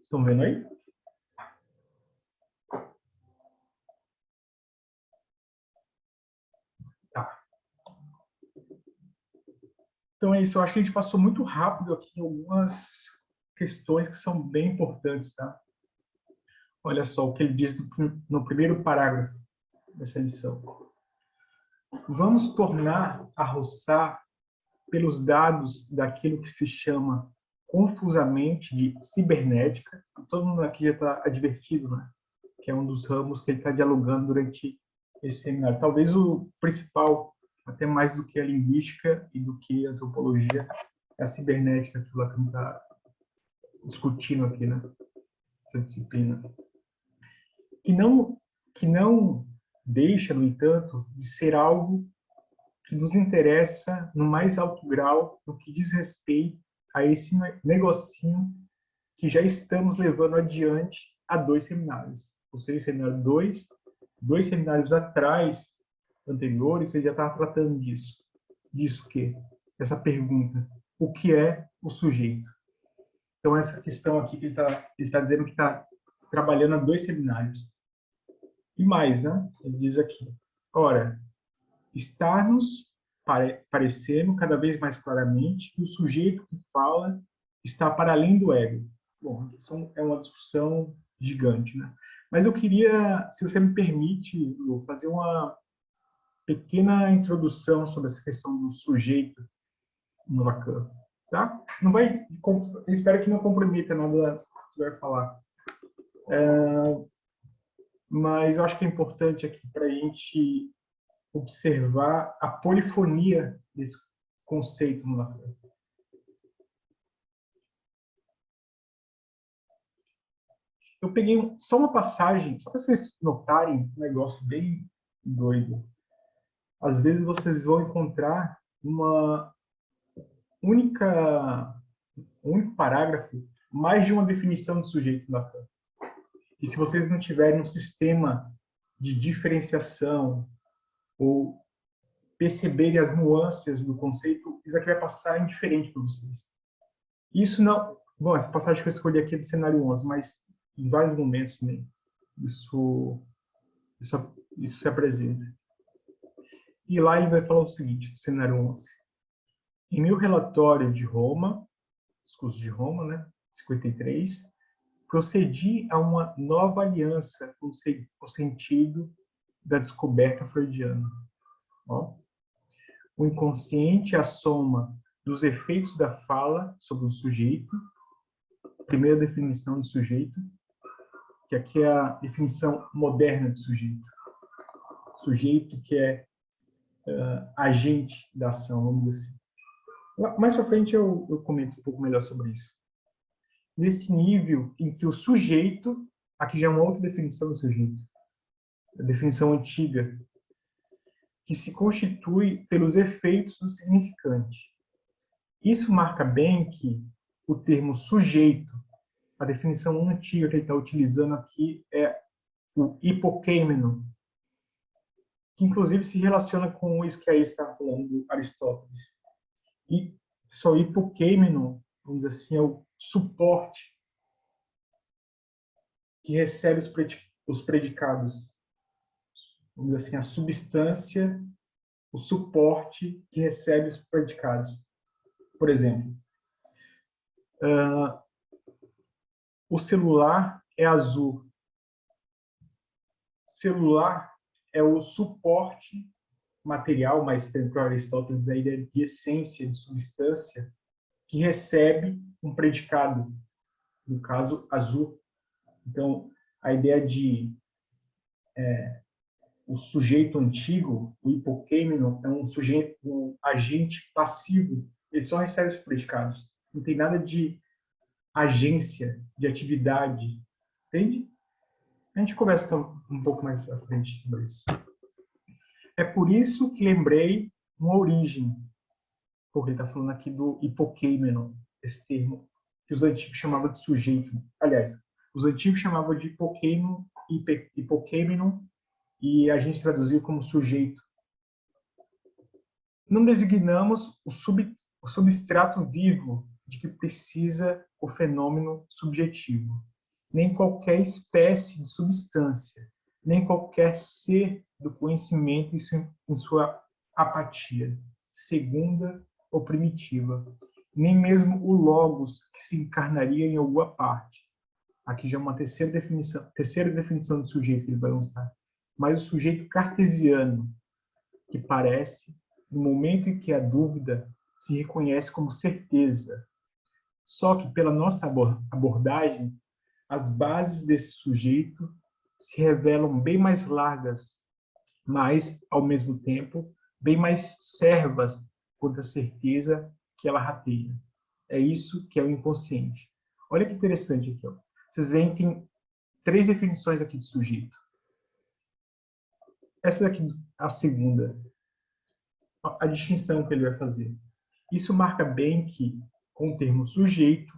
Estão vendo aí? Tá. Então é isso, eu acho que a gente passou muito rápido aqui algumas questões que são bem importantes, tá? Olha só o que ele diz no primeiro parágrafo dessa lição. Vamos tornar a roçar pelos dados daquilo que se chama confusamente de cibernética. Todo mundo aqui já está advertido, né? Que é um dos ramos que ele está dialogando durante esse seminário. Talvez o principal, até mais do que a linguística e do que a antropologia, é a cibernética que o Lacan está discutindo aqui, né? Essa disciplina. Que não deixa, no entanto, de ser algo que nos interessa no mais alto grau no que diz respeito a esse negocinho que já estamos levando adiante há 2 seminários. Ou seja, seminário 2 seminários atrás, anteriores, ele já estava tratando disso. Disso o quê? Essa pergunta. O que é o sujeito? Então, essa questão aqui que ele está dizendo que está trabalhando há 2 seminários. E mais, né? Ele diz aqui, ora, está-nos parecendo cada vez mais claramente que o sujeito que fala está para além do ego. Bom, isso é uma discussão gigante, né? Mas eu queria, se você me permite, Lu, fazer uma pequena introdução sobre essa questão do sujeito no Lacan, tá? Não vai, espero que não comprometa nada que você vai falar. Mas eu acho que é importante aqui para a gente observar a polifonia desse conceito no Lacan. Eu peguei só uma passagem, só para vocês notarem um negócio bem doido. Às vezes vocês vão encontrar uma um único parágrafo, mais de uma definição de sujeito no Lacan. E se vocês não tiverem um sistema de diferenciação ou perceberem as nuances do conceito, isso aqui vai passar indiferente para vocês. Isso não... Bom, essa passagem que eu escolhi aqui é do cenário 11, mas em vários momentos também isso se apresenta. E lá ele vai falar o seguinte, no cenário 11. Em meu relatório de Roma, discurso de Roma, né, 53, procedi a uma nova aliança com o sentido da descoberta freudiana. Ó. O inconsciente é a soma dos efeitos da fala sobre o sujeito, primeira definição de sujeito, que aqui é a definição moderna de sujeito. Sujeito que é agente da ação, vamos dizer assim. Mais para frente eu comento um pouco melhor sobre isso. Nesse nível em que o sujeito, aqui já é uma outra definição do sujeito, a definição antiga, que se constitui pelos efeitos do significante. Isso marca bem que o termo sujeito, a definição antiga que ele está utilizando aqui é o hipokeimenon, que inclusive se relaciona com isso que aí está falando do Aristóteles. E só o hipokeimenon, vamos dizer assim, é o suporte que recebe os predicados. Vamos dizer assim, a substância, o suporte que recebe os predicados. Por exemplo, o celular é azul. Celular é o suporte material, mas tem para Aristóteles a ideia de essência, de substância, que recebe um predicado, no caso, azul. Então, a ideia de o sujeito antigo, o hipokeimenon, é um agente passivo, ele só recebe os predicados. Não tem nada de agência, de atividade. Entende? A gente conversa um pouco mais à frente sobre isso. É por isso que lembrei uma origem, porque ele está falando aqui do hipokeimenon, esse termo que os antigos chamavam de sujeito. Aliás, os antigos chamavam de hipokeimenon, e a gente traduziu como sujeito. Não designamos o substrato vivo de que precisa o fenômeno subjetivo. nem qualquer espécie de substância, nem qualquer ser do conhecimento em sua apatia, segunda ou primitiva, nem mesmo o logos que se encarnaria em alguma parte. Aqui já é uma terceira definição de sujeito que ele vai lançar. Mas o sujeito cartesiano, que parece, no momento em que a dúvida se reconhece como certeza. Só que, pela nossa abordagem, as bases desse sujeito se revelam bem mais largas, mas, ao mesmo tempo, bem mais servas quanto à certeza que ela rateia. É isso que é o inconsciente. Olha que interessante aqui. Ó. Vocês veem que tem 3 definições aqui de sujeito. Essa daqui, a segunda, a distinção que ele vai fazer. Isso marca bem que, com o termo sujeito,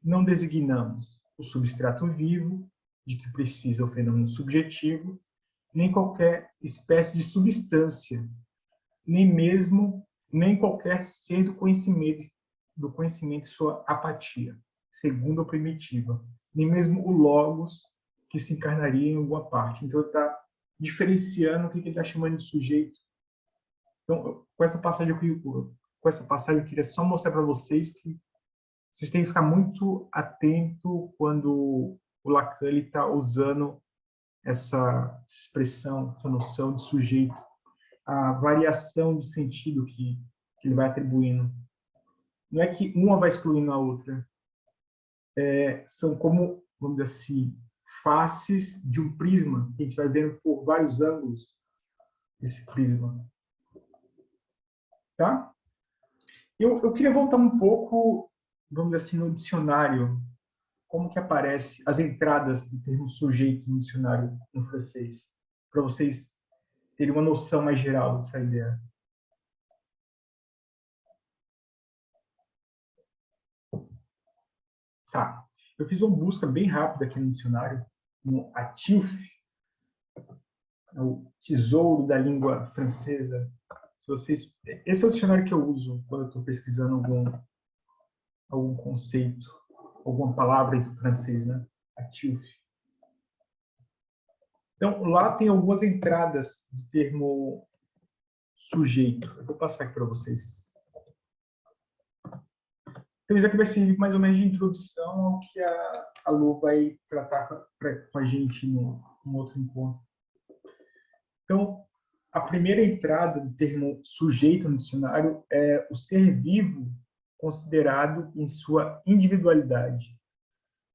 não designamos o substrato vivo, de que precisa o fenômeno subjetivo, nem qualquer espécie de substância, nem qualquer ser do conhecimento e sua apatia, segunda ou primitiva, nem mesmo o logos que se encarnaria em alguma parte. Então, ele está diferenciando o que ele está chamando de sujeito. Então, com essa passagem eu queria só mostrar para vocês que vocês têm que ficar muito atento quando o Lacan está usando essa expressão, essa noção de sujeito, a variação de sentido que ele vai atribuindo. Não é que uma vai excluindo a outra. São como, vamos dizer assim, faces de um prisma, que a gente vai vendo por vários ângulos esse prisma. Tá? Eu queria voltar um pouco, vamos dizer assim, no dicionário, como que aparece as entradas do termo sujeito no dicionário no francês, para vocês terem uma noção mais geral dessa ideia. Tá. Eu fiz uma busca bem rápida aqui no dicionário, no Atilf, o tesouro da língua francesa. Se vocês, esse é o dicionário que eu uso quando eu estou pesquisando algum conceito, alguma palavra em francês, né? Atilf. Então, lá tem algumas entradas do termo sujeito. Eu vou passar aqui para vocês. Então, isso aqui vai servir mais ou menos de introdução ao que a Lu vai tratar com a gente no outro encontro. Então, a primeira entrada do termo sujeito no dicionário é o ser vivo considerado em sua individualidade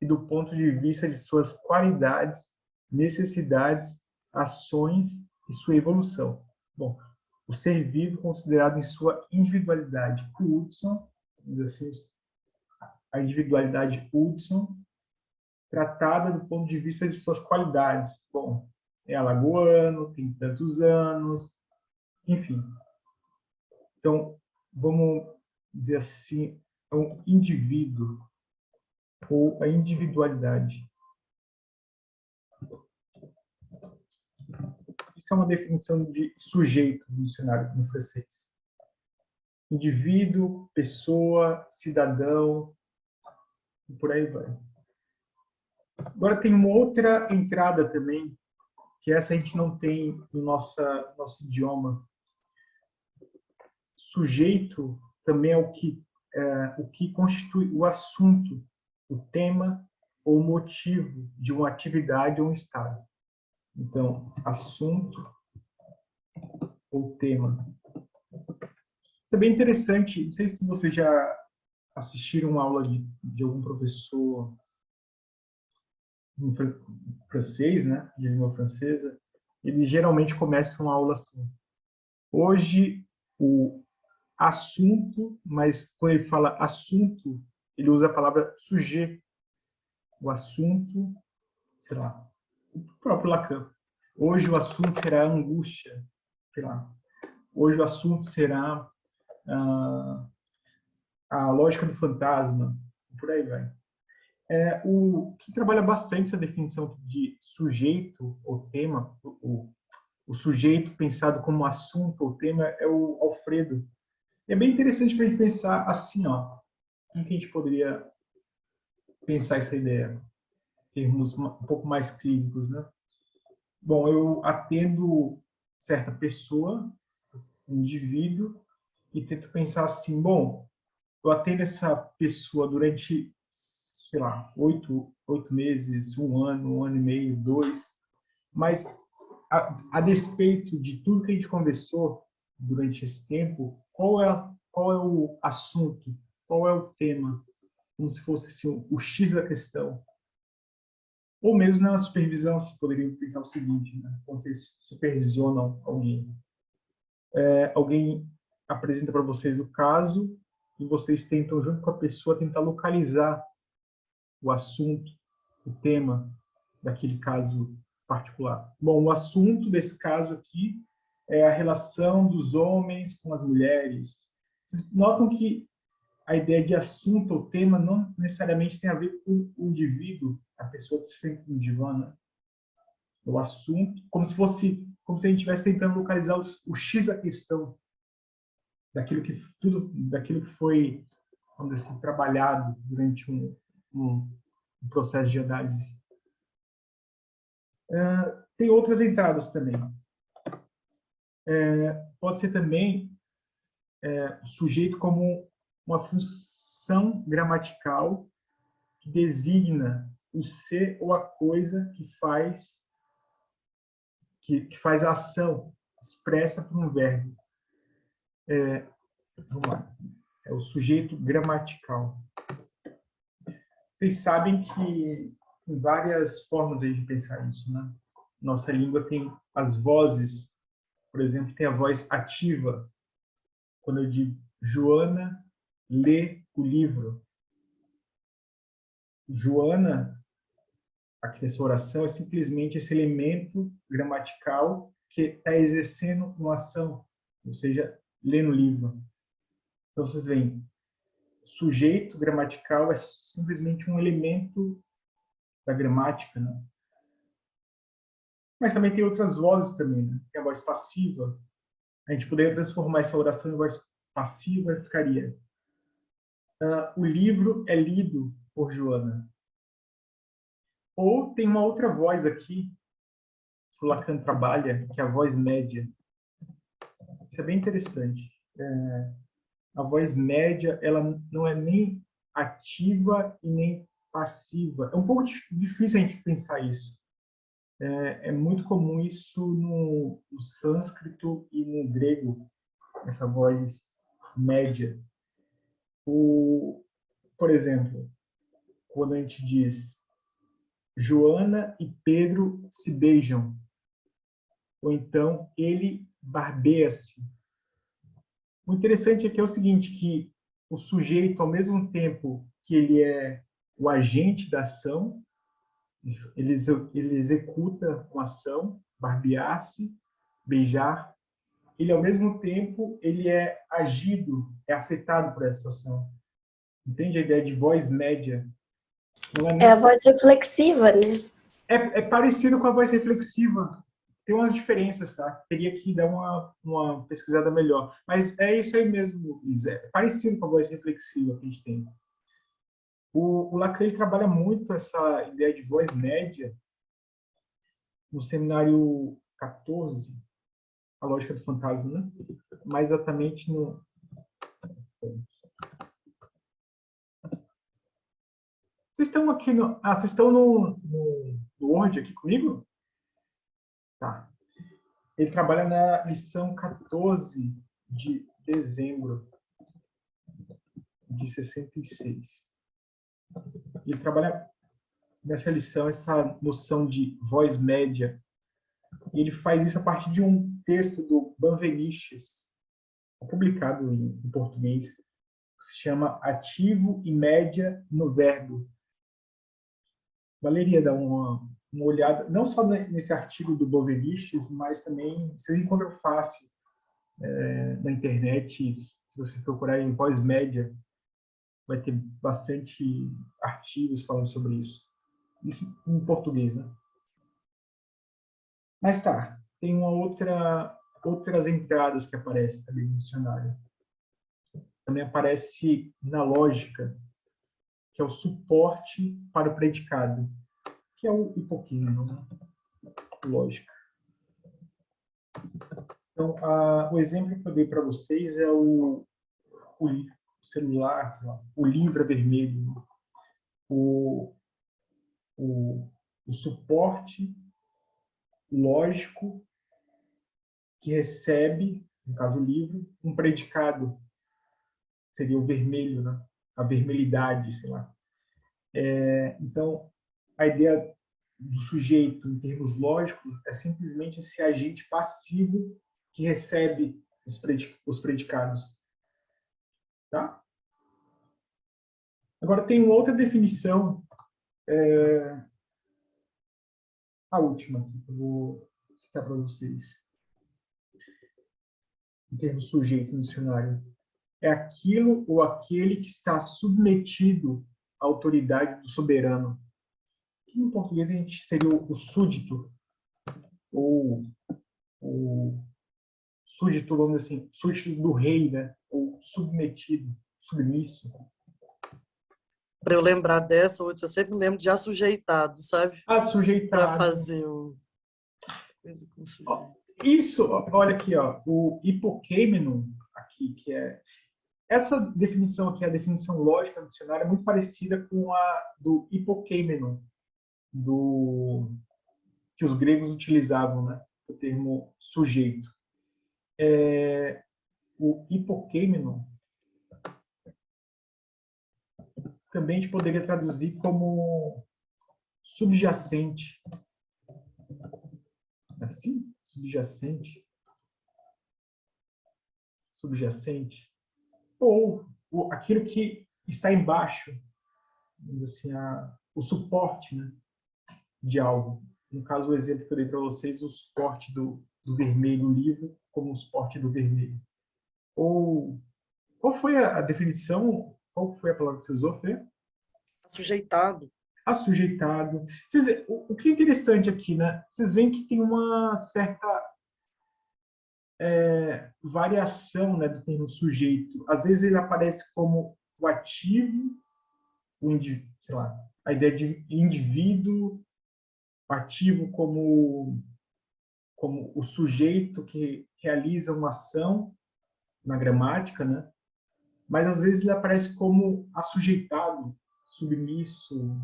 e do ponto de vista de suas qualidades, necessidades, ações e sua evolução. Bom, o ser vivo considerado em sua individualidade. O Hudson, assim, a individualidade Hudson, tratada do ponto de vista de suas qualidades. Bom, é alagoano, tem tantos anos, enfim. Então, vamos dizer assim, é um indivíduo ou a individualidade. Isso é uma definição de sujeito no dicionário no francês. Indivíduo, pessoa, cidadão, e por aí vai. Agora tem uma outra entrada também, que essa a gente não tem no nosso idioma. Sujeito também é o que constitui o assunto, o tema ou o motivo de uma atividade ou um estado. Então, assunto ou tema. Isso é bem interessante. Não sei se vocês já assistiram uma aula de algum professor em francês, né, de língua francesa. Eles geralmente começam a aula assim. Hoje, o assunto, mas quando ele fala assunto, ele usa a palavra sujet. O assunto, sei lá, o próprio Lacan. Hoje o assunto será angústia, sei lá. Hoje o assunto será a lógica do fantasma, por aí vai. Quem trabalha bastante essa definição de sujeito ou tema, o sujeito pensado como assunto ou tema, é o Alfredo. É bem interessante para a gente pensar assim, ó, como que a gente poderia pensar essa ideia? termos um pouco mais clínicos, né? Bom, eu atendo certa pessoa, um indivíduo, e tento pensar assim, bom, eu atendo essa pessoa durante, sei lá, 8 meses, um ano e meio, 2, mas a despeito de tudo que a gente conversou durante esse tempo, qual é o assunto, qual é o tema, como se fosse assim, o X da questão. Ou mesmo na supervisão, vocês poderiam pensar o seguinte, né? Quando vocês supervisionam alguém, alguém apresenta para vocês o caso e vocês tentam, junto com a pessoa, tentar localizar o assunto, o tema daquele caso particular. Bom, o assunto desse caso aqui é a relação dos homens com as mulheres. Vocês notam que a ideia de assunto ou tema não necessariamente tem a ver com o indivíduo, a pessoa que se sente no divã, né? O assunto, como se a gente estivesse tentando localizar o X da questão, daquilo que foi, vamos dizer assim, trabalhado durante um processo de análise. Tem outras entradas também. Pode ser também o sujeito como uma função gramatical que designa o ser ou a coisa que faz a ação expressa por um verbo. Vamos lá. É o sujeito gramatical. Vocês sabem que tem várias formas de pensar isso, né? Nossa língua tem as vozes, por exemplo, tem a voz ativa. Quando eu digo Joana lê o livro. Joana, aqui nessa oração, é simplesmente esse elemento gramatical que está exercendo uma ação, ou seja, lê no livro. Então, vocês veem, sujeito gramatical é simplesmente um elemento da gramática, né? Mas também tem outras vozes também, né? Tem a voz passiva. A gente poderia transformar essa oração em voz passiva e ficaria: o livro é lido por Joana. Ou tem uma outra voz aqui que o Lacan trabalha, que é a voz média. Isso é bem interessante. A voz média, ela não é nem ativa e nem passiva. É um pouco difícil a gente pensar isso. É muito comum isso no sânscrito e no grego, essa voz média. Por exemplo, quando a gente diz Joana e Pedro se beijam, ou então ele barbeia-se. O interessante aqui é o seguinte, que o sujeito, ao mesmo tempo que ele é o agente da ação, ele executa uma ação, barbear-se, beijar, ele, ao mesmo tempo, ele é agido, é afetado por essa ação. Entende a ideia de voz média? Não é, É a voz reflexiva, né? é parecido com a voz reflexiva. Tem umas diferenças, tá? Teria que dar uma pesquisada melhor. Mas é isso aí mesmo, Luiz. É parecido com a voz reflexiva que a gente tem. O Lacan trabalha muito essa ideia de voz média no seminário 14, A Lógica do Fantasma, né? Mais exatamente no... Vocês estão aqui no... vocês estão no Word aqui comigo? Tá. Ele trabalha na lição 14 de dezembro de 66. Ele trabalha nessa lição essa noção de voz média. E ele faz isso a partir de um texto do Banveniches, publicado em português, que se chama Ativo e Média no Verbo. Valeria dar uma olhada, não só nesse artigo do Banveniches, mas também vocês encontram fácil na internet, se vocês procurarem voz média, vai ter bastante artigos falando sobre isso. Isso em português, né? Mas tá, tem outras entradas que aparecem também no dicionário. Também aparece na lógica, que é o suporte para o predicado. que é o hipoquímico, né? Lógica. Então, o exemplo que eu dei para vocês é o celular, sei lá, o livro vermelho, o, o, o suporte lógico que recebe, no caso o livro, um predicado, seria o vermelho, né? A vermelhidade, sei lá. Então, a ideia do sujeito, em termos lógicos, é simplesmente esse agente passivo que recebe os predicados. Tá? Agora, tem uma outra definição, a última, que eu vou citar para vocês, em termos sujeito no dicionário. É aquilo ou aquele que está submetido à autoridade do soberano. Que em português a gente seria o súdito, ou o súdito, vamos dizer assim, súdito do rei, né? Ou submetido, submisso. Para eu lembrar dessa, outra, eu sempre lembro de assujeitado, sabe? Para Assujeitado. fazer o coisa com sujeito. Isso, olha aqui, ó, o hipokeimenon, aqui, que é essa definição aqui, a definição lógica do dicionário, é muito parecida com a do hipokeimenon, que os gregos utilizavam, né? O termo sujeito. O hipokeimenon também a gente poderia traduzir como subjacente. Assim? Subjacente. Subjacente. Ou aquilo que está embaixo, assim, o suporte, né, de algo. No caso, o exemplo que eu dei para vocês, o suporte do vermelho livro como o suporte do vermelho. Ou qual foi a definição? Qual foi a palavra que você usou, Fê? Assujeitado. Assujeitado. O que é interessante aqui, né? Vocês veem que tem uma certa variação, né, do termo sujeito. Às vezes ele aparece como o ativo, sei lá, a ideia de indivíduo, o ativo como o sujeito que realiza uma ação na gramática, né? Mas às vezes ele aparece como assujeitado, submisso,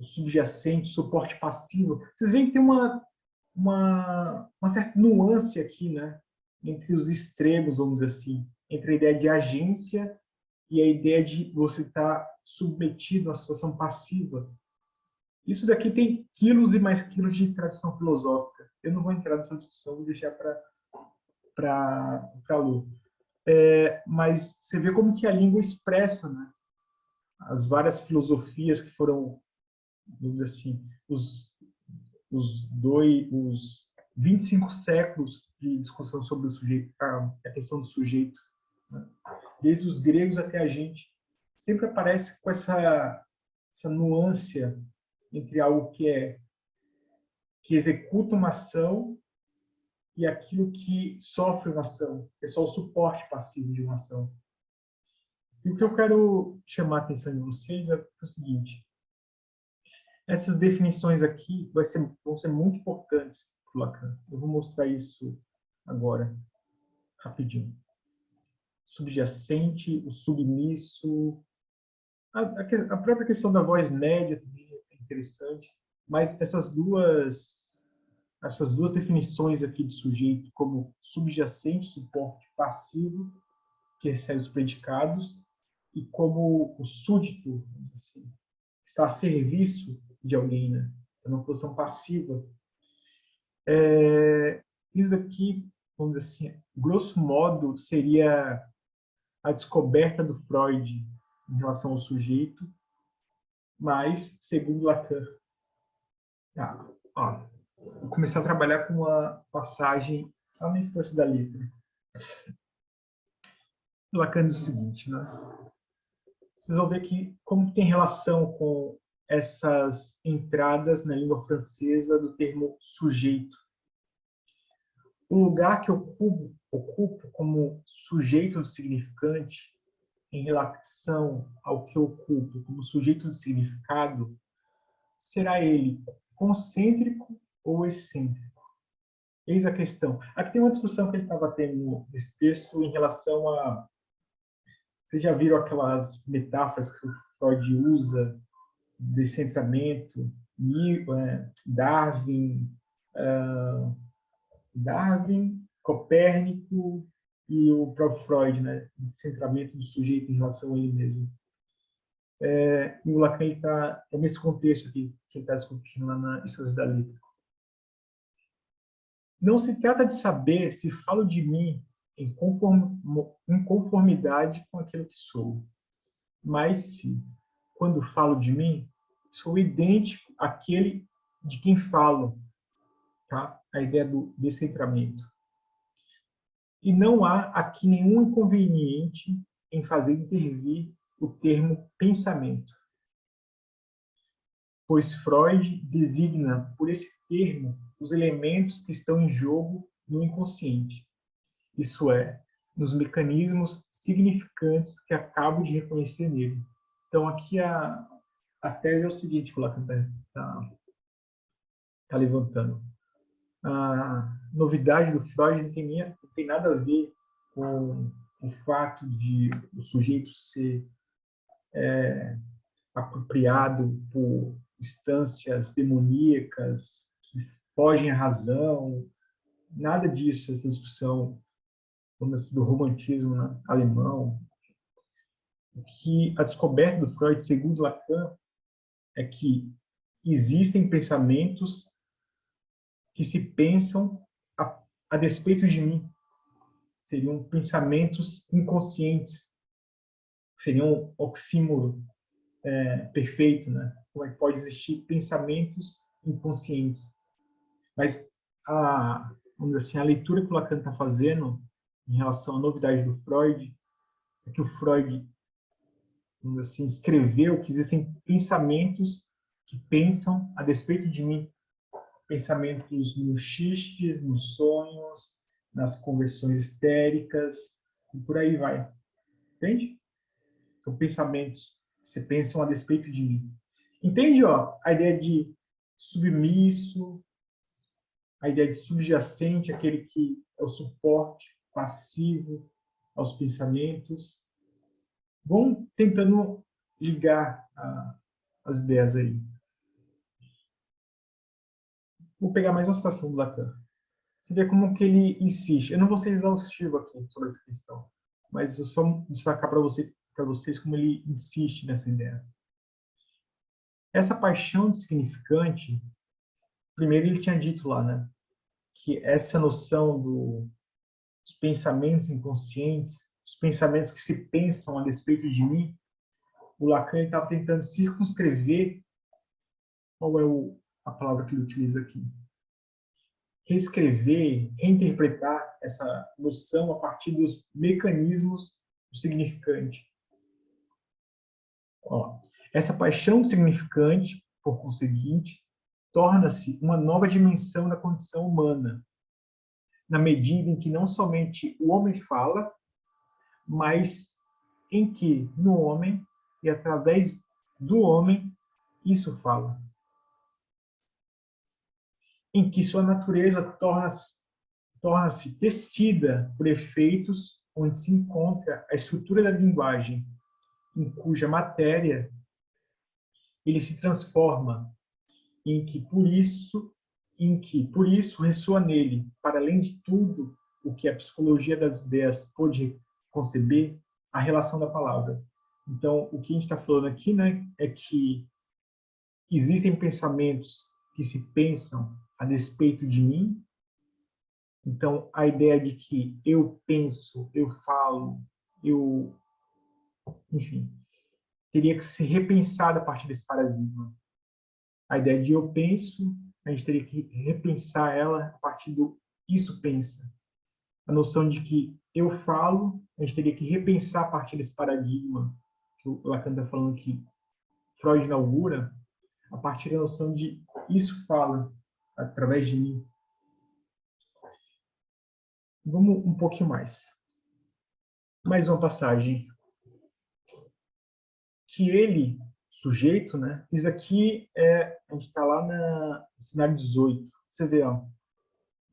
subjacente, suporte passivo. Vocês veem que tem uma certa nuance aqui, né? Entre os extremos, vamos dizer assim, entre a ideia de agência e a ideia de você estar submetido à situação passiva. Isso daqui tem quilos e mais quilos de tradição filosófica. Eu não vou entrar nessa discussão, vou deixar para a Lu. Mas você vê como que a língua expressa, né, as várias filosofias que foram, vamos dizer assim, os 25 séculos de discussão sobre o sujeito, a questão do sujeito, né? Desde os gregos até a gente, sempre aparece com essa nuance entre algo que executa uma ação e aquilo que sofre uma ação, que é só o suporte passivo de uma ação. E o que eu quero chamar a atenção de vocês é o seguinte: essas definições aqui vão ser muito importantes para o Lacan. Eu vou mostrar isso agora, rapidinho. Subjacente, o submisso, a própria questão da voz média também é interessante, mas essas duas definições aqui de sujeito como subjacente, suporte passivo, que recebe os predicados, e como o súdito, assim, está a serviço de alguém, né? É uma posição passiva. Isso daqui, vamos dizer assim, grosso modo, seria a descoberta do Freud em relação ao sujeito, mas, segundo Lacan, vou começar a trabalhar com uma passagem lá na instância da letra. Lacan diz o seguinte, né? Vocês vão ver que como tem relação com essas entradas na língua francesa do termo sujeito. O lugar que ocupo como sujeito do significante em relação ao que ocupo como sujeito do significado será ele concêntrico ou excêntrico? Eis a questão. Aqui tem uma discussão que ele estava tendo nesse texto em relação a... Vocês já viram aquelas metáforas que o Freud usa, descentramento, Darwin, Copérnico e o próprio Freud, né? Descentramento do sujeito em relação a ele mesmo. E o Lacan está nesse contexto aqui que ele está discutindo lá na Estados da Letra. Não se trata de saber se falo de mim em conformidade com aquilo que sou, mas se, quando falo de mim, sou idêntico àquele de quem falo, tá? A ideia do descentramento. E não há aqui nenhum inconveniente em fazer intervir o termo pensamento, pois Freud designa por esse termo os elementos que estão em jogo no inconsciente, isso é, nos mecanismos significantes que acabo de reconhecer nele. Então, aqui a tese é o seguinte que o Lacan está levantando. A novidade do Freud não tem nada a ver com o fato de o sujeito ser apropriado por instâncias demoníacas que fogem à razão, nada disso, essa discussão do romantismo, né, alemão. Que a descoberta do Freud, segundo Lacan, é que existem pensamentos que se pensam a despeito de mim. Seriam pensamentos inconscientes, seriam um oxímoro perfeito, né? Como é que pode existir pensamentos inconscientes? Mas vamos dizer assim, a leitura que o Lacan está fazendo em relação à novidade do Freud é que o Freud, vamos dizer assim, escreveu que existem pensamentos que pensam a despeito de mim, pensamentos nos xistes, nos sonhos, nas conversões histéricas e por aí vai. Entende? São pensamentos que se pensam a despeito de mim. Entende, ó, a ideia de submisso, a ideia de subjacente, aquele que é o suporte passivo aos pensamentos. Vão tentando ligar as ideias aí. Vou pegar mais uma citação do Lacan. Você vê como que ele insiste. Eu não vou ser exaustivo aqui sobre essa questão, mas eu só destacar para vocês como ele insiste nessa ideia. Essa paixão de significante, primeiro ele tinha dito lá, né, que essa noção dos pensamentos inconscientes, os pensamentos que se pensam a despeito de mim, o Lacan estava tentando circunscrever, qual é a palavra que ele utiliza aqui? Reescrever, reinterpretar essa noção a partir dos mecanismos do significante. Ó, essa paixão do significante, por conseguinte, torna-se uma nova dimensão da condição humana, na medida em que não somente o homem fala, mas em que no homem e através do homem isso fala. Em que sua natureza torna-se tecida por efeitos onde se encontra a estrutura da linguagem, em cuja matéria ele se transforma, em que por isso ressoa nele, para além de tudo o que a psicologia das ideias pôde conceber, a relação da palavra. Então, o que a gente está falando aqui, né, é que existem pensamentos que se pensam a despeito de mim. Então, a ideia de que eu penso, eu falo, enfim, teria que ser repensada a partir desse paradigma. A ideia de eu penso, a gente teria que repensar ela a partir do isso pensa. A noção de que eu falo, a gente teria que repensar a partir desse paradigma que o Lacan está falando que Freud inaugura, a partir da noção de isso fala através de mim. Vamos um pouquinho mais. Mais uma passagem. Que ele sujeito, né? Isso aqui a gente está lá no cenário 18. Você vê, ó,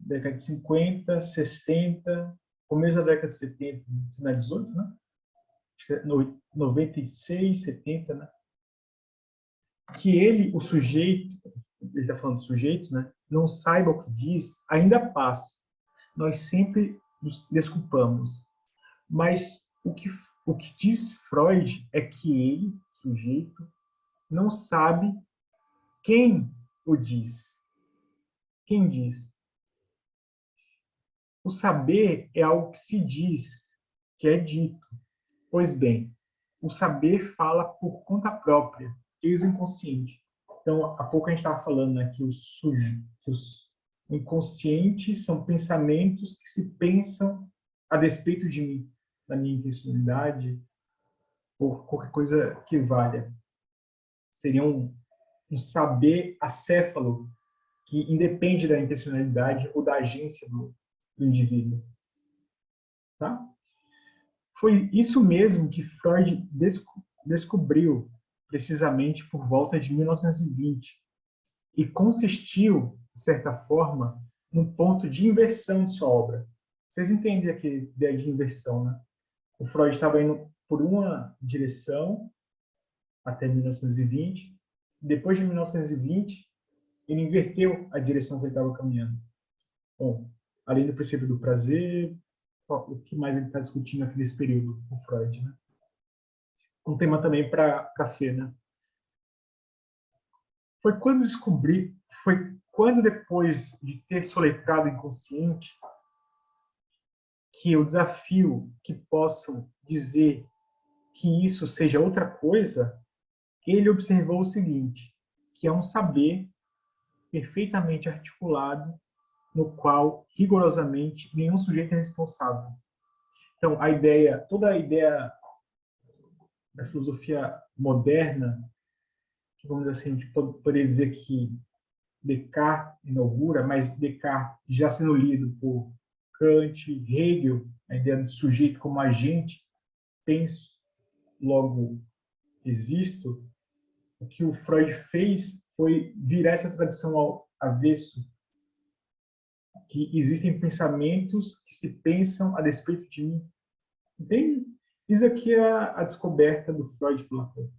década de 50, 60, começo da década de 70, cenário 18, né? Acho que é 96, 70, né? Que ele, o sujeito, ele está falando do sujeito, né? Não saiba o que diz, ainda passa. Nós sempre nos desculpamos. Mas o que diz Freud é que ele, sujeito, não sabe quem o diz. Quem diz? O saber é algo que se diz, que é dito. Pois bem, o saber fala por conta própria, eis o inconsciente. Então, há pouco a gente estava falando, né, que os inconscientes são pensamentos que se pensam a despeito de mim, da minha intencionalidade, por qualquer coisa que valha. Seria um saber acéfalo que independe da intencionalidade ou da agência do indivíduo. Tá? Foi isso mesmo que Freud descobriu precisamente por volta de 1920 e consistiu, de certa forma, num ponto de inversão de sua obra. Vocês entendem aqui a ideia de inversão, né? O Freud estava indo por uma direção até 1920. Depois de 1920, ele inverteu a direção que ele estava caminhando. Bom, além do princípio do prazer, o que mais ele está discutindo aqui nesse período, o Freud, né? Um tema também para Fê, né? Foi quando depois de ter soletrado o inconsciente, que eu desafio que possam dizer que isso seja outra coisa, ele observou o seguinte, que é um saber perfeitamente articulado, no qual, rigorosamente, nenhum sujeito é responsável. Então, toda a ideia da filosofia moderna, que vamos dizer assim, a gente poderia dizer que Descartes inaugura, mas Descartes já sendo lido por Kant, Hegel, a ideia do sujeito como agente, penso, logo existo. O que o Freud fez foi virar essa tradição ao avesso, que existem pensamentos que se pensam a despeito de mim. Entende? Isso aqui é a descoberta do Freud pela Platão.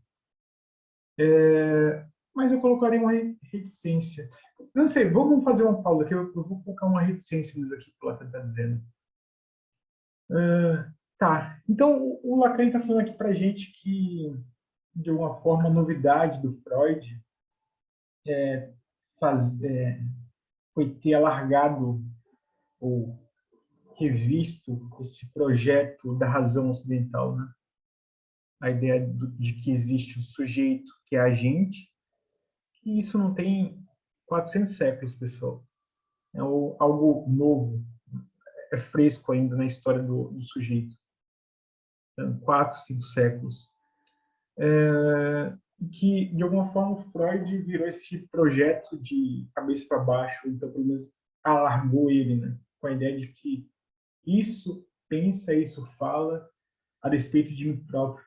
Mas eu colocaria uma reticência. Não sei, vamos fazer uma pausa aqui, eu vou colocar uma reticência nisso aqui que o Lacan está dizendo. Tá, então o Lacan está falando aqui para a gente que, de alguma forma, a novidade do Freud foi ter alargado ou revisto esse projeto da razão ocidental, né? A ideia de que existe um sujeito que é agente, e isso não tem 400 séculos, pessoal. É algo novo, é fresco ainda na história do sujeito. 4, 5 séculos. Que, de alguma forma, Freud virou esse projeto de cabeça para baixo, então, pelo menos, alargou ele, né? Com a ideia de que isso pensa, isso fala a respeito de mim próprio.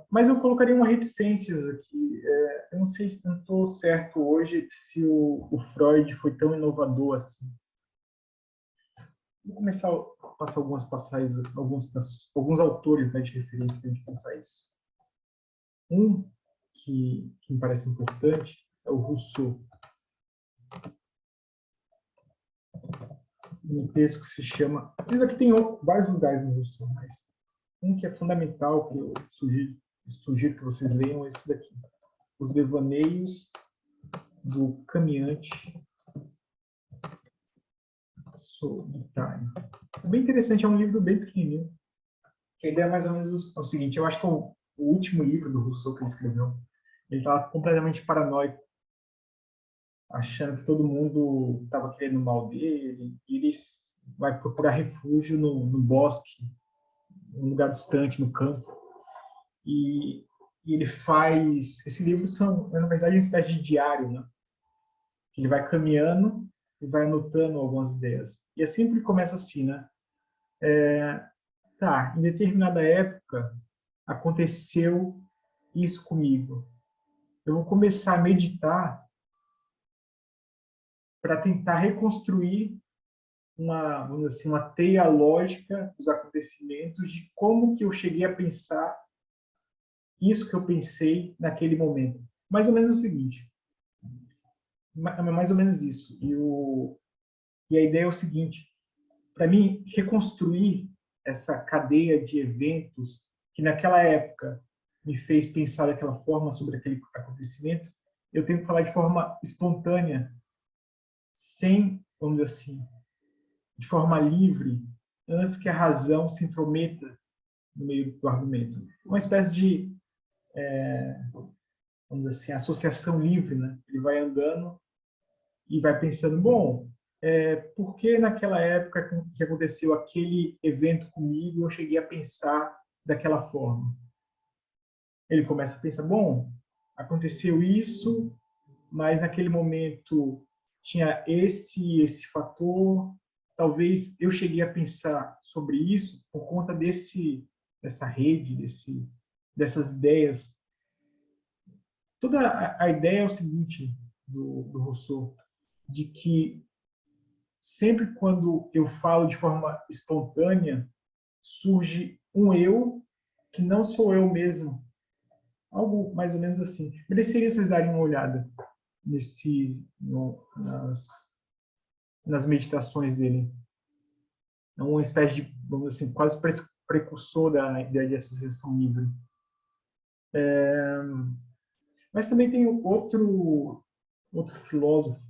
Mas eu colocaria uma reticências aqui. Eu não sei se não estou certo hoje se o Freud foi tão inovador assim. Vou começar a passar algumas passagens, alguns autores, né, de referência para a gente pensar isso. Um que me parece importante é o Rousseau. Um texto que se chama... Isso aqui tem vários lugares no Rousseau, mas um que é fundamental, que eu sugiro que vocês leiam, é esse daqui. Os Devaneios do Caminhante Solitário. É bem interessante, é um livro bem pequenininho. Que a ideia é mais ou menos o seguinte, eu acho que é o último livro do Rousseau que ele escreveu. Ele estava completamente paranoico, achando que todo mundo estava querendo o mal dele, e ele vai procurar refúgio no bosque, num lugar distante, no campo. E ele faz... Esse livro na verdade, uma espécie de diário, né? Ele vai caminhando e vai anotando algumas ideias. E é sempre começa assim, né? Em determinada época, aconteceu isso comigo? Eu vou começar a meditar para tentar reconstruir vamos dizer assim, uma teia lógica dos acontecimentos de como que eu cheguei a pensar isso que eu pensei naquele momento. Mais ou menos o seguinte, mais ou menos isso. E a ideia é o seguinte, para mim, reconstruir essa cadeia de eventos que naquela época me fez pensar daquela forma sobre aquele acontecimento, eu tenho que falar de forma espontânea, sem, vamos dizer assim, de forma livre, antes que a razão se intrometa no meio do argumento. Uma espécie de, vamos dizer assim, associação livre, né? Ele vai andando e vai pensando, bom, por que naquela época que aconteceu aquele evento comigo, eu cheguei a pensar daquela forma? Ele começa a pensar, bom, aconteceu isso, mas naquele momento tinha esse fator, talvez eu cheguei a pensar sobre isso por conta dessa rede, dessas ideias. Toda a ideia é o seguinte do Rousseau, de que sempre quando eu falo de forma espontânea, surge um eu que não sou eu mesmo. Algo mais ou menos assim. Mereceria vocês darem uma olhada nas meditações dele. É uma espécie de, vamos dizer assim, quase precursor da ideia de associação livre. Mas também tem outro filósofo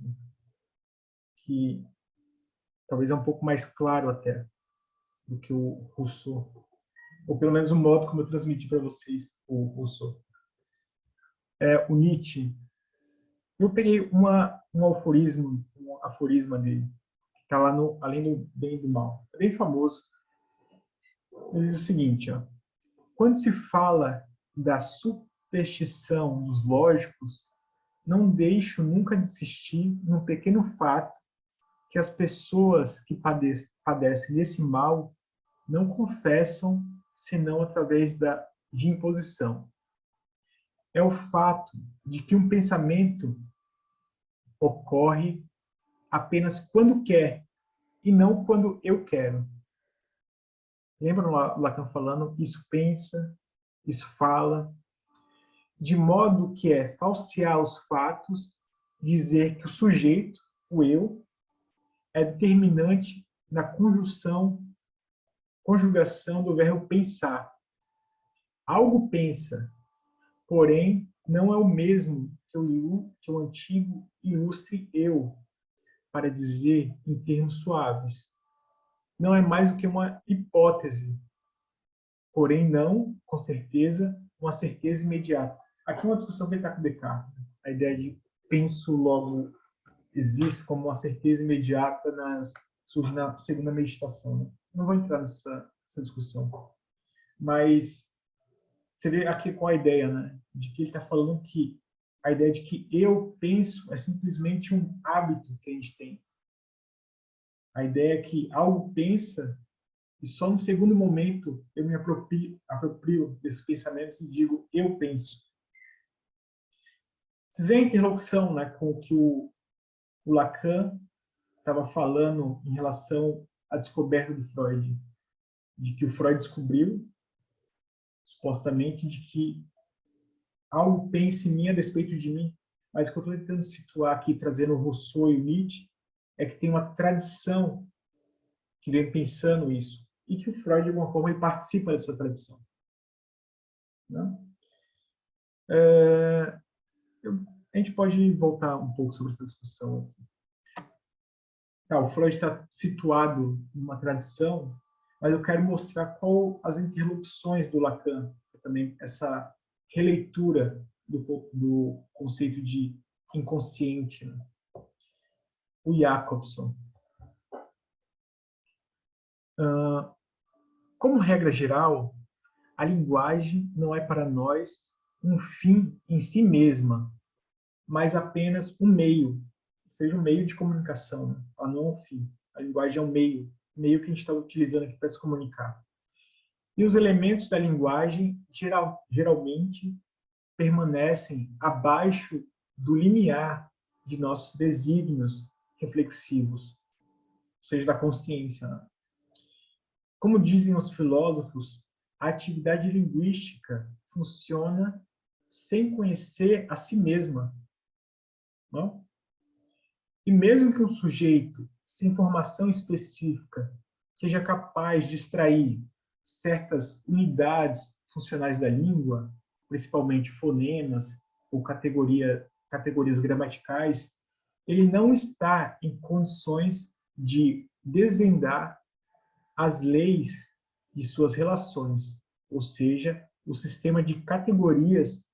que talvez é um pouco mais claro até do que o Rousseau, ou pelo menos o modo como eu transmiti para vocês o Rousseau. O Nietzsche. Eu peguei um aforisma dele, que está lá no Além do Bem e do Mal. É bem famoso. Ele diz o seguinte, ó, quando se fala da superstição dos lógicos, não deixo nunca de insistir num pequeno fato que as pessoas que padecem desse mal não confessam senão através de imposição. É o fato de que um pensamento ocorre apenas quando quer e não quando eu quero. Lembra o Lacan falando, isso pensa, isso fala, de modo que é falsear os fatos, dizer que o sujeito, o eu, é determinante na conjugação do verbo pensar. Algo pensa, porém não é o mesmo que o antigo ilustre eu, para dizer em termos suaves. Não é mais do que uma hipótese, porém não, com certeza, uma certeza imediata. Aqui é uma discussão que ele está com Descartes. A ideia de penso, logo existe como uma certeza imediata surge na segunda meditação. Né? Não vou entrar nessa discussão. Mas você vê aqui com a ideia, né? De que ele está falando que a ideia de que eu penso é simplesmente um hábito que a gente tem. A ideia é que algo pensa e só no segundo momento eu me aproprio desses pensamentos e digo, eu penso. Vocês veem a interlocução, né, com o que o Lacan estava falando em relação à descoberta do Freud. De que o Freud descobriu, supostamente, de que algo pensa em mim a respeito de mim. Mas o que eu estou tentando situar aqui, trazendo o Rousseau e o Nietzsche, é que tem uma tradição que vem pensando isso. E que o Freud, de alguma forma, ele participa dessa tradição. Né? A gente pode voltar um pouco sobre essa discussão. O Freud está situado numa tradição, mas eu quero mostrar qual as interlocuções do Lacan, também essa releitura do conceito de inconsciente. Né? O Jacobson. Como regra geral, a linguagem não é para nós um fim em si mesma, mas apenas um meio, ou seja, um meio de comunicação, né? Ela não é um fim. A linguagem é um meio que a gente está utilizando aqui para se comunicar. E os elementos da linguagem, geralmente, permanecem abaixo do limiar de nossos desígnios reflexivos, ou seja, da consciência. Né? Como dizem os filósofos, a atividade linguística funciona sem conhecer a si mesma. Não? E mesmo que um sujeito sem formação específica seja capaz de extrair certas unidades funcionais da língua, principalmente fonemas ou categorias gramaticais, ele não está em condições de desvendar as leis de suas relações, ou seja, o sistema de categorias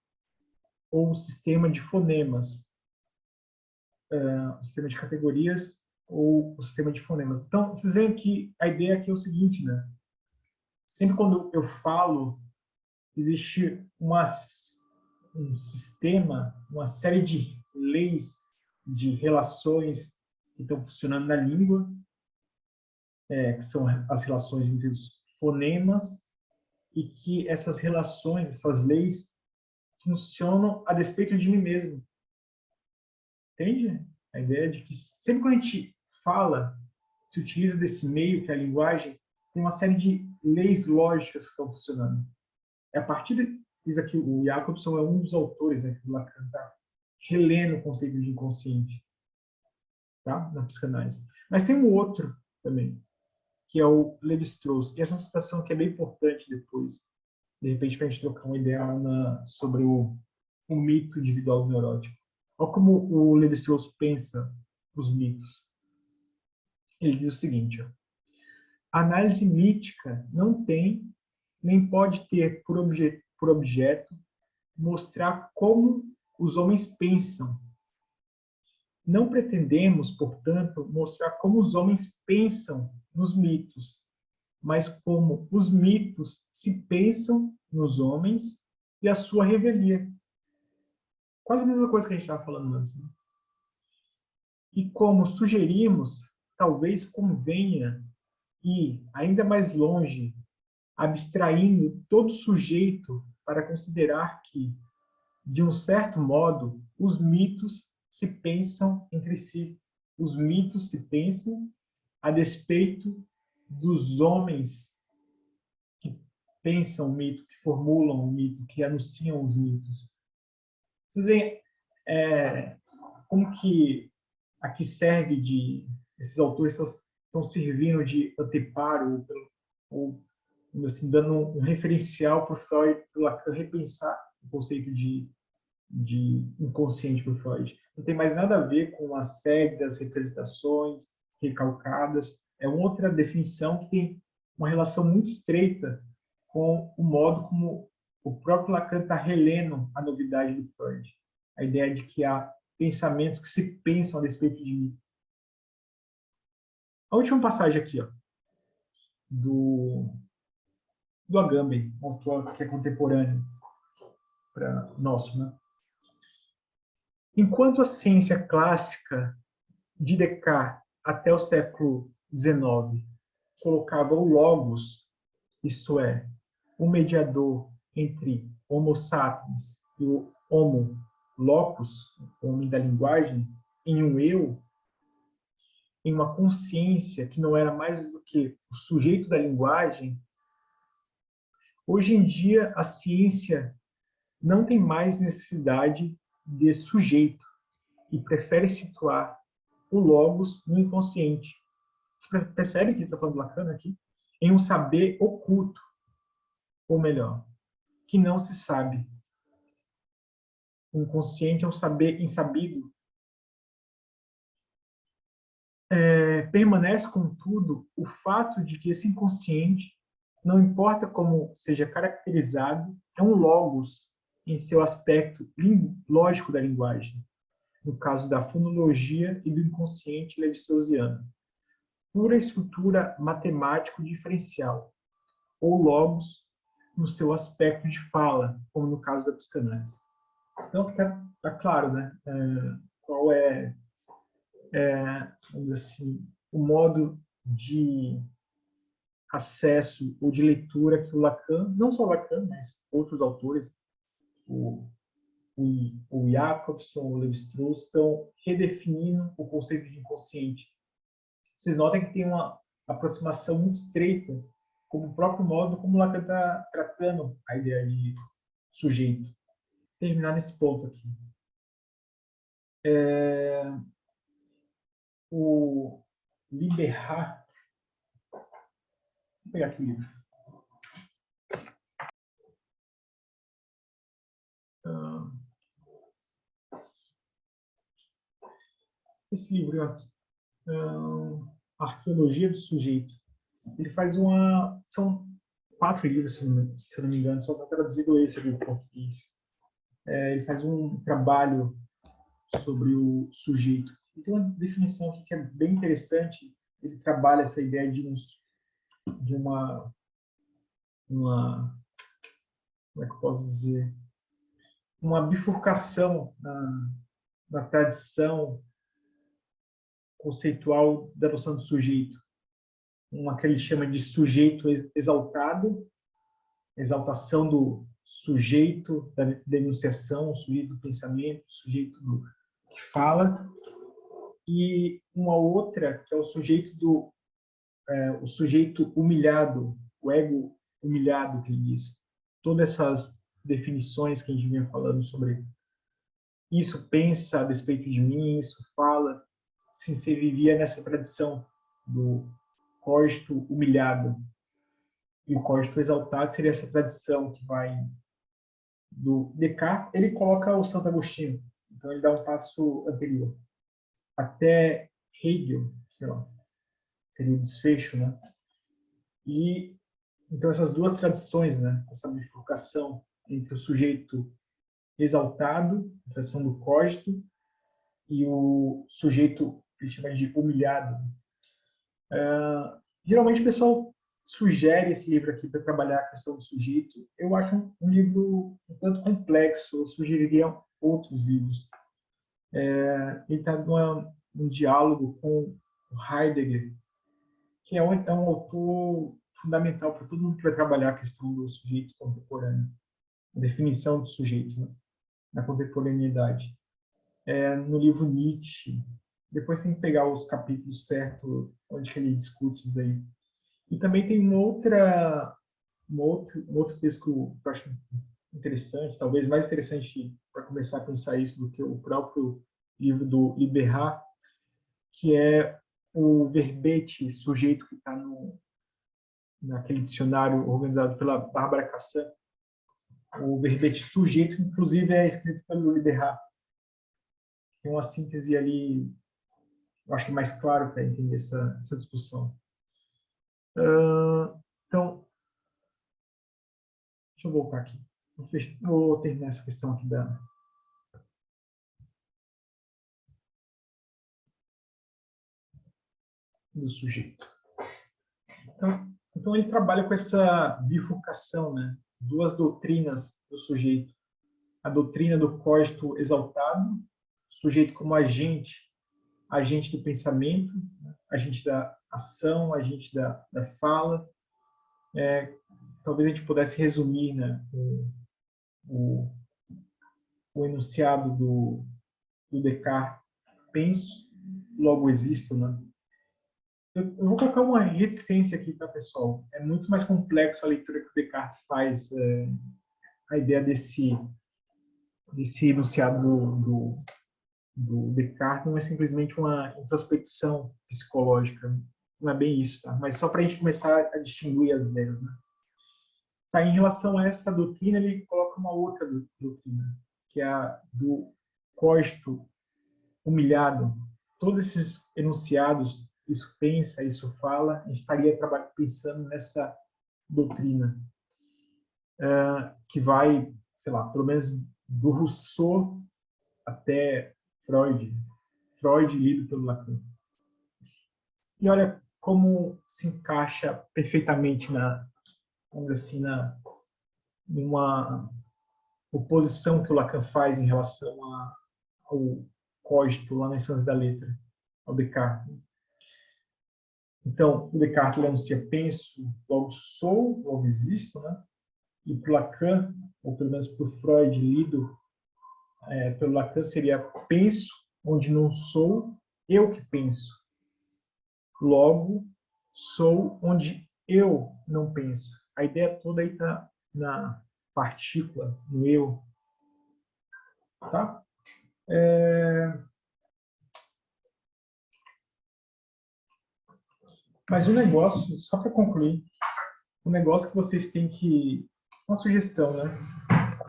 ou o sistema de fonemas, o sistema de categorias ou o sistema de fonemas. Então, vocês veem que a ideia aqui é o seguinte, né? Sempre quando eu falo, existe um sistema, uma série de leis, de relações que estão funcionando na língua, que são as relações entre os fonemas, e que essas relações, essas leis, funcionam a despeito de mim mesmo. Entende? A ideia de que sempre que a gente fala, se utiliza desse meio, que é a linguagem, tem uma série de leis lógicas que estão funcionando. É a partir disso aqui, o Jacobson é um dos autores, né, que o Lacan está relendo o conceito de inconsciente, tá? Na psicanálise. Mas tem um outro também, que é o Levi-Strauss. E essa citação aqui é bem importante depois, de repente, para a gente trocar uma ideia sobre o mito individual neurótico. Olha como o Levi-Strauss pensa os mitos. Ele diz o seguinte: ó, a análise mítica não tem, nem pode ter por objeto mostrar como os homens pensam. Não pretendemos, portanto, mostrar como os homens pensam nos mitos, mas como os mitos se pensam nos homens e a sua revelia. Quase a mesma coisa que a gente estava falando antes. Né? E como sugerimos, talvez convenha ir ainda mais longe, abstraindo todo sujeito para considerar que, de um certo modo, os mitos se pensam entre si. Os mitos se pensam a despeito dos homens que pensam o mito, que formulam o mito, que anunciam os mitos. Vocês veem como que aqui serve de... Esses autores estão servindo de anteparo, ou assim, dando um referencial para o Freud, para o Lacan repensar o conceito de inconsciente para o Freud. Não tem mais nada a ver com a série das representações recalcadas. É uma outra definição que tem uma relação muito estreita com o modo como o próprio Lacan está relendo a novidade do Freud. A ideia de que há pensamentos que se pensam a respeito de mim. A última passagem aqui, ó, do Agamben, um autor que é contemporâneo para nosso, né? Enquanto a ciência clássica de Descartes até o século XIX colocava o logos, isto é, o mediador entre Homo sapiens e o Homo locus, o homem da linguagem, em um eu, em uma consciência que não era mais do que o sujeito da linguagem, hoje em dia a ciência não tem mais necessidade de sujeito e prefere situar o logos no inconsciente. Você percebe que ele está falando do Lacan aqui? Em um saber oculto, ou melhor, que não se sabe. O inconsciente é um saber insabido. Permanece, contudo, o fato de que esse inconsciente, não importa como seja caracterizado, é um logos em seu aspecto lógico da linguagem, no caso da fonologia e do inconsciente levi-straussiano. Pura estrutura matemático diferencial, ou logos no seu aspecto de fala, como no caso da psicanálise. Então, está claro, né? Qual vamos dizer assim, o modo de acesso ou de leitura que o Lacan, não só o Lacan, mas outros autores, o o Jacobson, o Levi-Strauss estão redefinindo o conceito de inconsciente. Vocês notam que tem uma aproximação muito estreita, como o próprio modo como Lacan está tratando a ideia de sujeito. Vou terminar nesse ponto aqui. O Liberar. Vou pegar aqui o livro. Esse livro aqui, Arqueologia do Sujeito. Ele faz uma... São 4 livros, se eu não me engano, só está traduzido esse aqui em português. Ele faz um trabalho sobre o sujeito. E tem uma definição aqui que é bem interessante. Ele trabalha essa ideia de uma como é que eu posso dizer? Uma bifurcação na tradição conceitual da noção do sujeito. Uma que ele chama de sujeito exaltado, exaltação do sujeito da denunciação, sujeito do pensamento, sujeito que fala, e uma outra que é o sujeito o sujeito humilhado, o ego humilhado, que ele diz. Todas essas definições que a gente vinha falando sobre isso pensa a despeito de mim, isso fala, se vivia nessa tradição do cogito humilhado. E o cogito exaltado seria essa tradição que vai do Descartes, ele coloca o Santo Agostinho. Então ele dá um passo anterior. Até Hegel, sei lá, seria o desfecho, né? E então essas duas tradições, né? Essa bifurcação entre o sujeito exaltado, a tradição do cogito, e o sujeito que ele chama de humilhado. Geralmente o pessoal sugere esse livro aqui para trabalhar a questão do sujeito. Eu acho um livro um tanto complexo, eu sugeriria outros livros. Ele está num diálogo com o Heidegger, que é um autor fundamental para todo mundo que vai trabalhar a questão do sujeito contemporâneo, a definição do sujeito, né, na contemporaneidade. No livro Nietzsche, depois tem que pegar os capítulos certos, onde ele discute isso aí. E também tem um outro texto que eu acho interessante, talvez mais interessante para começar a pensar isso do que o próprio livro do Liberar, que é o verbete sujeito que está naquele dicionário organizado pela Bárbara Cassan. O verbete sujeito, inclusive, é escrito pelo Liberar. Tem uma síntese ali, eu acho que mais claro para entender essa discussão. Então, deixa eu voltar aqui. Vou terminar essa questão aqui do sujeito. Então, ele trabalha com essa bifurcação, né? Duas doutrinas do sujeito. A doutrina do cogito exaltado, sujeito como agente do pensamento, agente da ação, agente da fala. Talvez a gente pudesse resumir, né, o enunciado do Descartes: penso, logo existo, né? Eu vou colocar uma reticência aqui, tá, pessoal? É muito mais complexo a leitura que o Descartes faz, a ideia desse enunciado do Descartes não é simplesmente uma introspecção psicológica, não é bem isso, tá? Mas só para a gente começar a distinguir as ideias, né? Tá, em relação a essa doutrina, ele coloca uma outra doutrina, que é a do cogito humilhado. Todos esses enunciados, isso pensa, isso fala, a gente estaria pensando nessa doutrina, que vai, sei lá, pelo menos do Rousseau até Freud lido pelo Lacan. E olha como se encaixa perfeitamente vamos dizer assim, numa oposição que o Lacan faz em relação ao cogito lá na essência da letra, ao Descartes. Então, o Descartes ele anuncia penso, logo sou, logo existo, né? E para o Lacan, ou pelo menos para o Freud lido pelo Lacan, seria penso onde não sou eu que penso. Logo, sou onde eu não penso. A ideia toda aí está na partícula, no eu. Tá? Mas o negócio, só para concluir, o negócio que vocês têm que... Uma sugestão, né?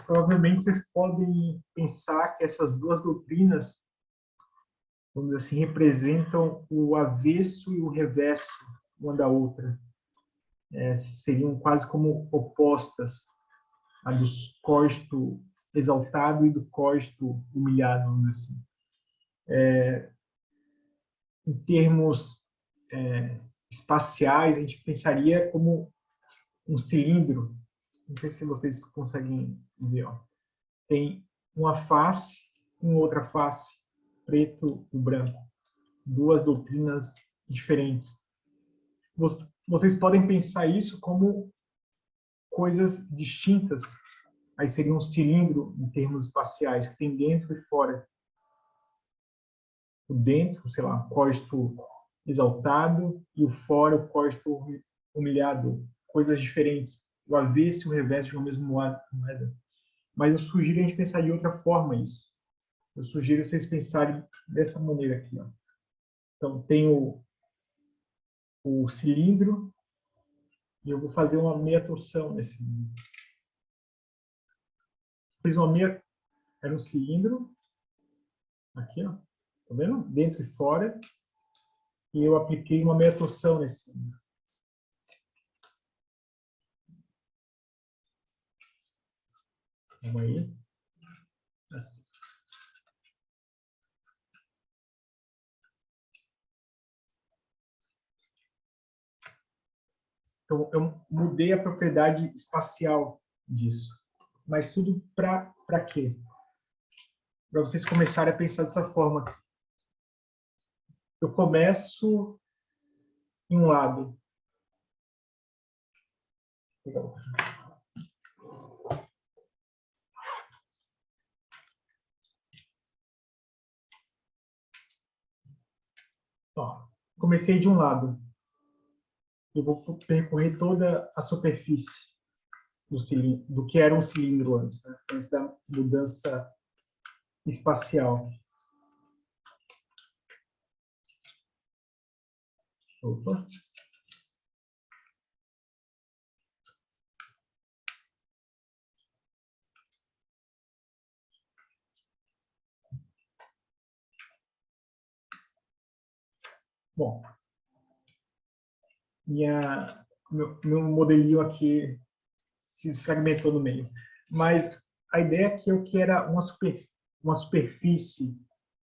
Provavelmente vocês podem pensar que essas duas doutrinas, vamos dizer assim, representam o avesso e o reverso uma da outra. Seriam quase como opostas, a do cógito exaltado e do cógito humilhado, vamos dizer assim. Em termos espaciais, a gente pensaria como um cilindro. Não sei se vocês conseguem ver. Ó. Tem uma face e outra face, preto e branco. Duas doutrinas diferentes. Vocês podem pensar isso como coisas distintas. Aí seria um cilindro em termos espaciais, que tem dentro e fora. O dentro, sei lá, cógito exaltado, e o fora, o cógito humilhado. Coisas diferentes. O avesso e o reverso de uma mesma moeda. Mas eu sugiro a gente pensar de outra forma isso. Eu sugiro vocês pensarem dessa maneira aqui. Ó. Então, tem o cilindro, e eu vou fazer uma meia torção nesse cilindro. Fiz uma meia... Era um cilindro, aqui, ó. Tá vendo? Dentro e fora. E eu apliquei uma meia torção nesse cilindro. Vamos aí. Assim. Então, eu mudei a propriedade espacial disso. Mas tudo para quê? Para vocês começarem a pensar dessa forma. Eu começo em um lado. Ó, comecei de um lado. Eu vou percorrer toda a superfície do cilindro, do que era um cilindro antes, né? Antes da mudança espacial. Opa. Bom, meu modelinho aqui se desfragmentou no meio. Mas a ideia aqui é que era uma superfície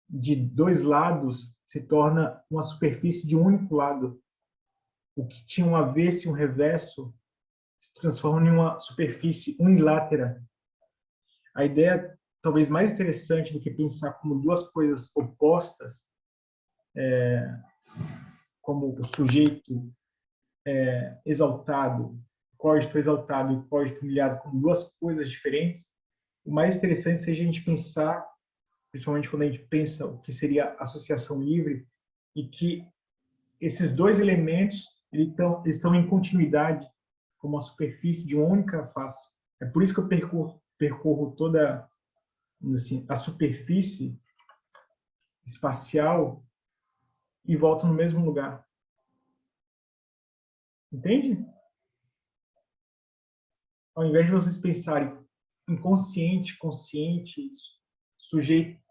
de dois lados se torna uma superfície de um único lado. O que tinha um avesso e um reverso se transforma em uma superfície unilátera. A ideia talvez mais interessante do que pensar como duas coisas opostas, como o sujeito exaltado, cógito exaltado e cógito humilhado, como duas coisas diferentes, o mais interessante seja a gente pensar, principalmente quando a gente pensa o que seria associação livre, e que esses dois elementos eles estão em continuidade como a superfície de uma única face. É por isso que eu percorro toda assim, a superfície espacial e volto no mesmo lugar. Entende? Ao invés de vocês pensarem inconsciente, consciente, sujeito,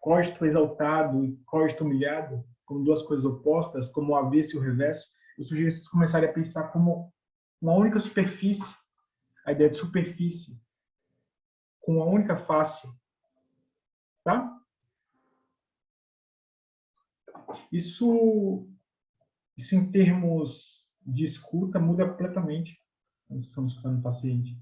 cógito exaltado e cógito humilhado, como duas coisas opostas, como o avesso e o reverso, eu sugiro vocês começarem a pensar como uma única superfície, a ideia de superfície, com uma única face. Tá? Isso em termos de escuta muda completamente. Nós estamos ficando paciente.